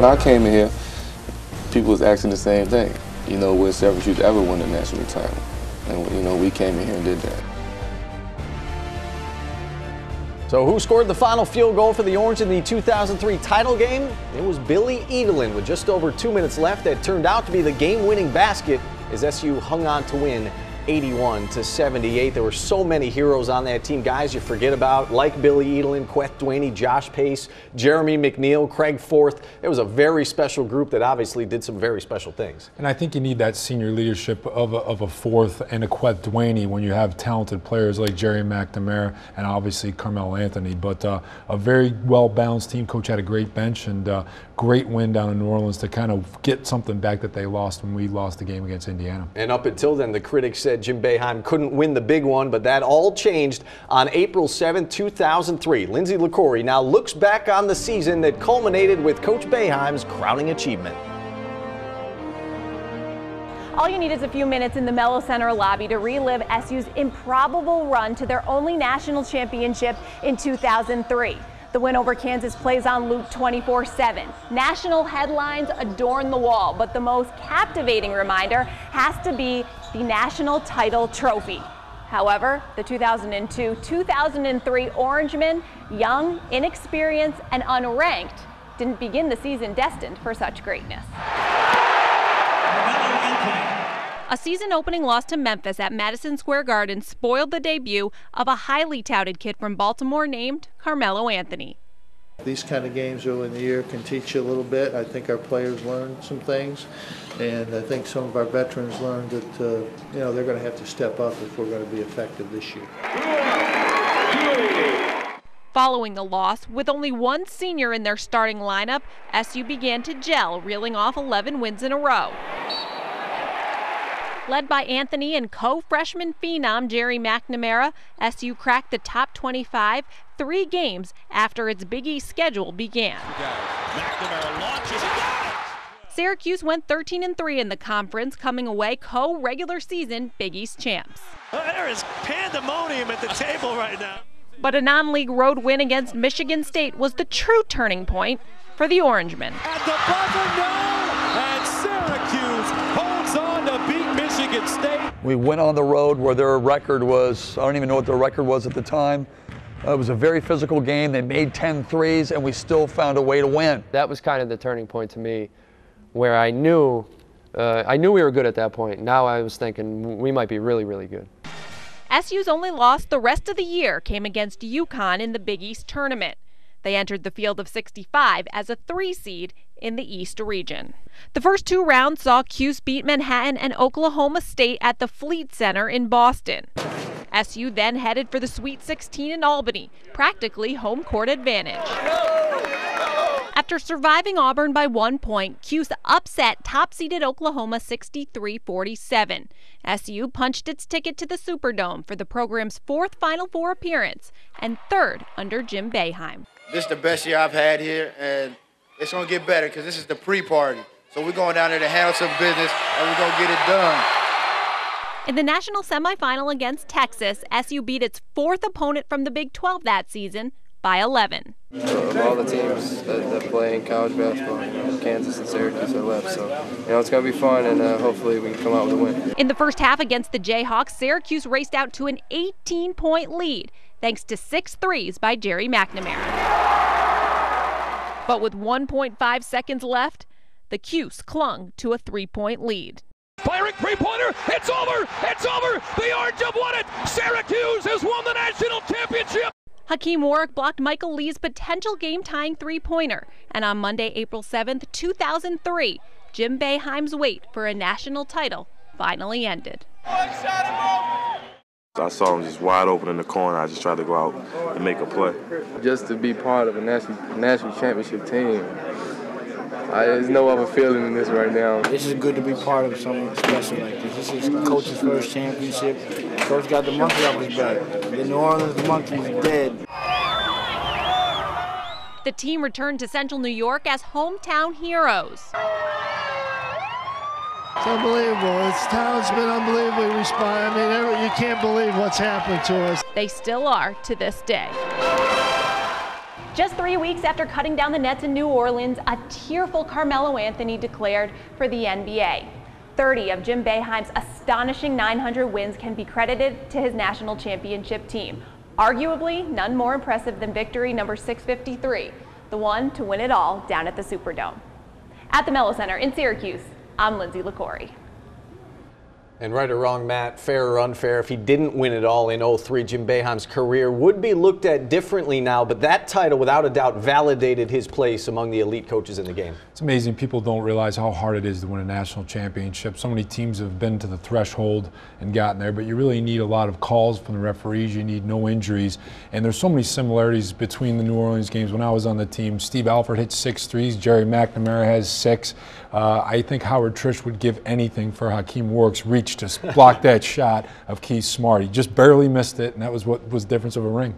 When I came in here, people was asking the same thing. You know, will Syracuse ever win the national title? And, you know, we came in here and did that. So who scored the final field goal for the Orange in the 2003 title game? It was Billy Edelin with just over 2 minutes left. That turned out to be the game-winning basket as SU hung on to win 81-78. There were so many heroes on that team, guys you forget about, like Billy Edelin, Queth Duaney, Josh Pace, Jeremy McNeil, Craig Forth. It was a very special group that obviously did some very special things. And I think you need that senior leadership of a Forth and a Queth Duaney when you have talented players like Jerry McNamara and obviously Carmelo Anthony. But a very well-balanced team. Coach had a great bench and great win down in New Orleans to kind of get something back that they lost when we lost the game against Indiana. And up until then, the critics said Jim Boeheim couldn't win the big one, but that all changed on April 7, 2003. Lindsay LaCourey now looks back on the season that culminated with Coach Boeheim's crowning achievement. All you need is a few minutes in the Mello Center lobby to relive SU's improbable run to their only national championship in 2003. The win over Kansas plays on loop 24/7. National headlines adorn the wall, but the most captivating reminder has to be the national title trophy. However, the 2002-2003 Orangemen, young, inexperienced, and unranked, didn't begin the season destined for such greatness. A season-opening loss to Memphis at Madison Square Garden spoiled the debut of a highly touted kid from Baltimore named Carmelo Anthony. These kind of games early in the year can teach you a little bit. I think our players learned some things, and I think some of our veterans learned that you know, they're going to have to step up if we're going to be effective this year. Following the loss, with only one senior in their starting lineup, SU began to gel, reeling off 11 wins in a row. Led by Anthony and co-freshman phenom Jerry McNamara, SU cracked the top 25 3 games after its Big East schedule began. Syracuse went 13-3 in the conference, coming away co-regular season Big East champs. There is pandemonium at the table right now. But a non-league road win against Michigan State was the true turning point for the Orangemen. At the buzzer, no! And Syracuse holds on to beat Michigan State. We went on the road where their record was, I don't even know what their record was at the time. It was a very physical game. They made 10 threes, and we still found a way to win. That was kind of the turning point to me, where I knew we were good at that point. Now I was thinking we might be really, really good. SU's only loss the rest of the year came against UConn in the Big East tournament. They entered the field of 65 as a 3 seed in the East region. The first 2 rounds saw Cuse beat Manhattan and Oklahoma State at the Fleet Center in Boston. SU then headed for the Sweet 16 in Albany, practically home court advantage. After surviving Auburn by 1 point, Cuse upset top-seeded Oklahoma 63-47. SU punched its ticket to the Superdome for the program's 4th Final Four appearance and 3rd under Jim Boeheim. This is the best year I've had here, and it's going to get better because this is the pre-party. So we're going down there to handle some business, and we're going to get it done. In the national semifinal against Texas, SU beat its 4th opponent from the Big 12 that season by 11. Of all the teams that play in college basketball, Kansas and Syracuse are left, so it's going to be fun, and hopefully we can come out with a win. In the first half against the Jayhawks, Syracuse raced out to an 18-point lead, thanks to 6 threes by Jerry McNamara. But with 1.5 seconds left, the Cuse clung to a 3-point lead. Firing three-pointer, it's over, it's over, the Orange have won it, Syracuse has won the national championship. Hakeem Warwick blocked Michael Lee's potential game-tying three-pointer, and on Monday, April 7th, 2003, Jim Boeheim's wait for a national title finally ended. I saw him just wide open in the corner. I just tried to go out and make a play. Just to be part of a national championship team, there's no other feeling than this right now. This is good to be part of something special like this. This is Coach's first championship. Coach got the monkey off his back. The New Orleans Monkeys dead. The team returned to Central New York as hometown heroes. It's unbelievable. This town's been unbelievably responding. I mean, you can't believe what's happened to us. They still are to this day. Just 3 weeks after cutting down the nets in New Orleans, a tearful Carmelo Anthony declared for the NBA. 30 of Jim Boeheim's astonishing 900 wins can be credited to his national championship team. Arguably, none more impressive than victory number 653, the one to win it all down at the Superdome. At the Mello Center in Syracuse, I'm Lindsay LaCorey. And right or wrong, Matt, fair or unfair, if he didn't win it all in 03, Jim Boeheim's career would be looked at differently now, but that title, without a doubt, validated his place among the elite coaches in the game. It's amazing. People don't realize how hard it is to win a national championship. So many teams have been to the threshold and gotten there, but you really need a lot of calls from the referees. You need no injuries. And there's so many similarities between the New Orleans games. When I was on the team, Steve Alford hit 6 threes. Jerry McNamara has 6. I think Howard Trish would give anything for Hakeem Work's reach to block that shot of Keith Smart. He just barely missed it, and that was what was the difference of a ring.